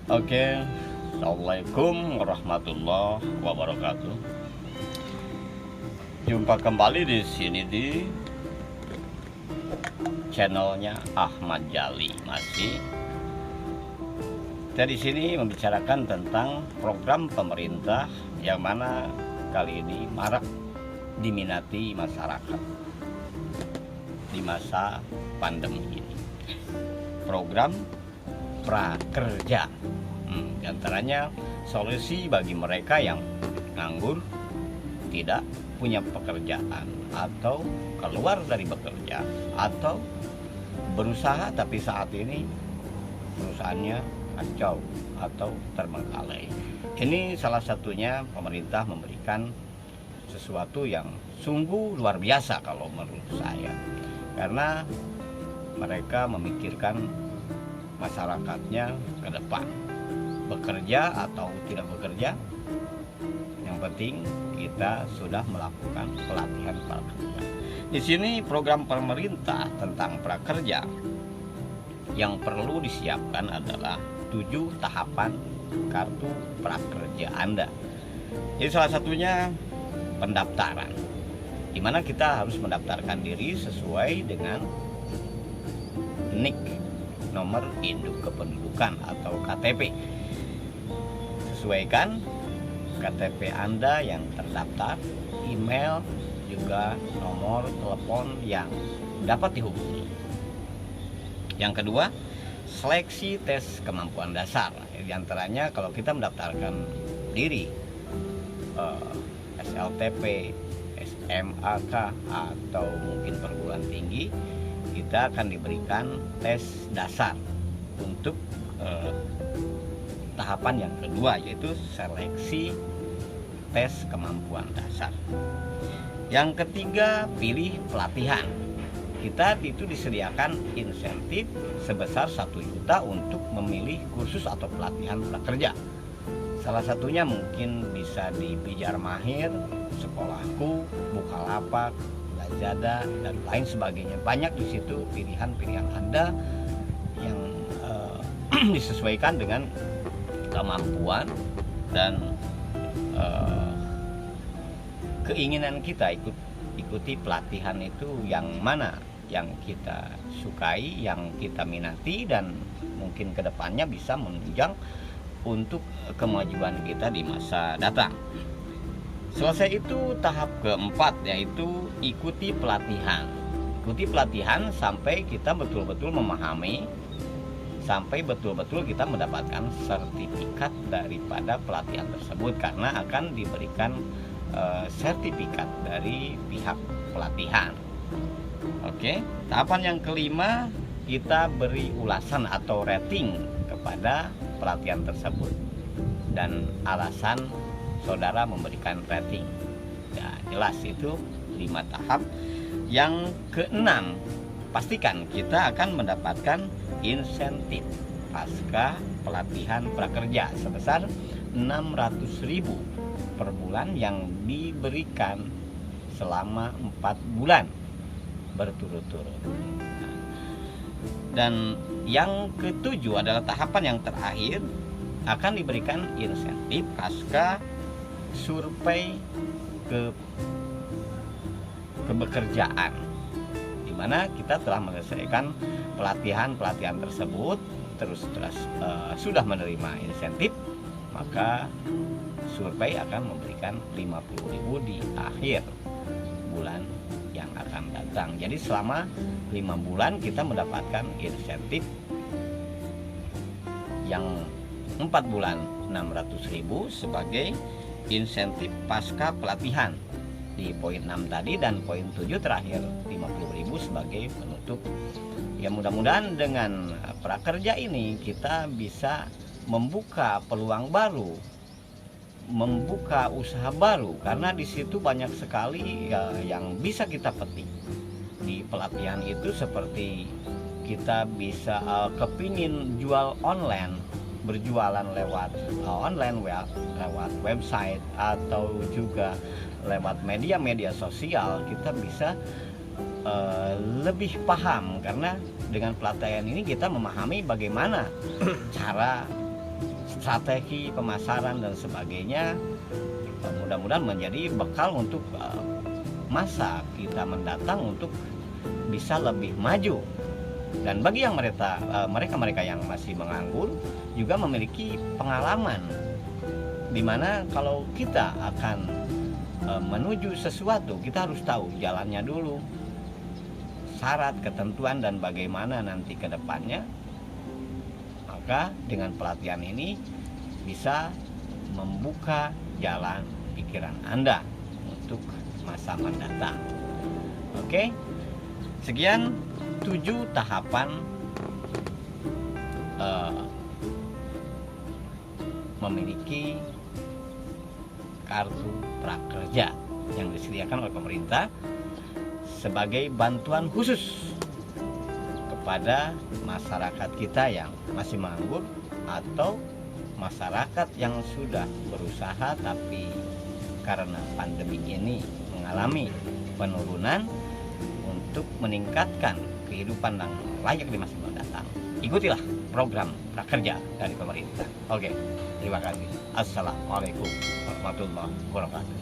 Oke, Assalamualaikum warahmatullahi wabarakatuh. Jumpa kembali di sini di channelnya Ahmad Jali. Masih kita di sini membicarakan tentang program pemerintah yang mana kali ini marak diminati masyarakat di masa pandemi ini. Program prakerja, diantaranya solusi bagi mereka yang nganggur, tidak punya pekerjaan, atau keluar dari bekerja, atau berusaha tapi saat ini perusahaannya kacau atau terbengkalai. Ini salah satunya pemerintah memberikan sesuatu yang sungguh luar biasa kalau menurut saya, karena mereka memikirkan masyarakatnya ke depan, bekerja atau tidak bekerja, yang penting kita sudah melakukan pelatihan prakerja. Di sini program pemerintah tentang prakerja yang perlu disiapkan adalah 7 tahapan kartu prakerja Anda. Jadi salah satunya pendaftaran, di mana kita harus mendaftarkan diri sesuai dengan NIK, nomor induk kependudukan atau KTP. Sesuaikan KTP Anda yang terdaftar, email, juga nomor telepon yang dapat dihubungi. Yang kedua, seleksi tes kemampuan dasar. Di antaranya kalau kita mendaftarkan diri SLTP, SMAK, atau mungkin perguruan tinggi, kita akan diberikan tes dasar untuk tahapan yang kedua, yaitu seleksi tes kemampuan dasar. Yang ketiga, pilih pelatihan. Kita itu disediakan insentif sebesar 1 juta untuk memilih kursus atau pelatihan prakerja. Salah satunya mungkin bisa di Pijar Mahir, Sekolahku, Bukalapak, Lazada, dan lain sebagainya. Banyak di situ pilihan-pilihan Anda yang disesuaikan dengan kemampuan dan keinginan kita. Ikuti pelatihan itu yang mana yang kita sukai, yang kita minati, dan mungkin kedepannya bisa menunjang untuk kemajuan kita di masa datang. Selesai itu tahap keempat, yaitu ikuti pelatihan. Ikuti pelatihan sampai kita betul-betul memahami, sampai betul-betul kita mendapatkan sertifikat daripada pelatihan tersebut, karena akan diberikan sertifikat dari pihak pelatihan. Oke, tahapan yang kelima, kita beri ulasan atau rating kepada pelatihan tersebut dan alasan saudara memberikan rating. Ya, jelas itu 5 tahap. Yang keenam, pastikan kita akan mendapatkan insentif pasca pelatihan prakerja sebesar 600.000 per bulan yang diberikan selama 4 bulan berturut-turut. Dan yang ketujuh adalah tahapan yang terakhir, akan diberikan insentif pasca survei kebekerjaan, di mana kita telah menyelesaikan pelatihan tersebut, terus sudah menerima insentif, maka survei akan memberikan 50.000 di akhir bulan yang akan datang. Jadi selama 5 bulan kita mendapatkan insentif yang 4 bulan 600.000 sebagai insentif pasca pelatihan di poin 6 tadi, dan poin 7 terakhir 50.000 sebagai penutup. Ya, mudah-mudahan dengan prakerja ini kita bisa membuka peluang baru, membuka usaha baru, karena di situ banyak sekali ya, yang bisa kita petik di pelatihan itu. Seperti kita bisa kepingin jual online, berjualan lewat online, lewat website, atau juga lewat media sosial, kita bisa lebih paham, karena dengan pelatihan ini kita memahami bagaimana cara strategi pemasaran dan sebagainya, mudah-mudahan menjadi bekal untuk masa kita mendatang untuk bisa lebih maju. Dan bagi yang mereka yang masih menganggur juga memiliki pengalaman, dimana kalau kita akan menuju sesuatu, kita harus tahu jalannya dulu, syarat, ketentuan, dan bagaimana nanti ke depannya. Maka dengan pelatihan ini bisa membuka jalan pikiran Anda untuk masa mendatang. Oke, sekian 7 tahapan memiliki kartu prakerja yang disediakan oleh pemerintah sebagai bantuan khusus kepada masyarakat kita yang masih menganggur atau masyarakat yang sudah berusaha tapi karena pandemi ini mengalami penurunan untuk meningkatkan kehidupan yang layak di masa mendatang. Ikutilah program prakerja dari pemerintah. Oke, terima kasih. Assalamualaikum warahmatullahi wabarakatuh.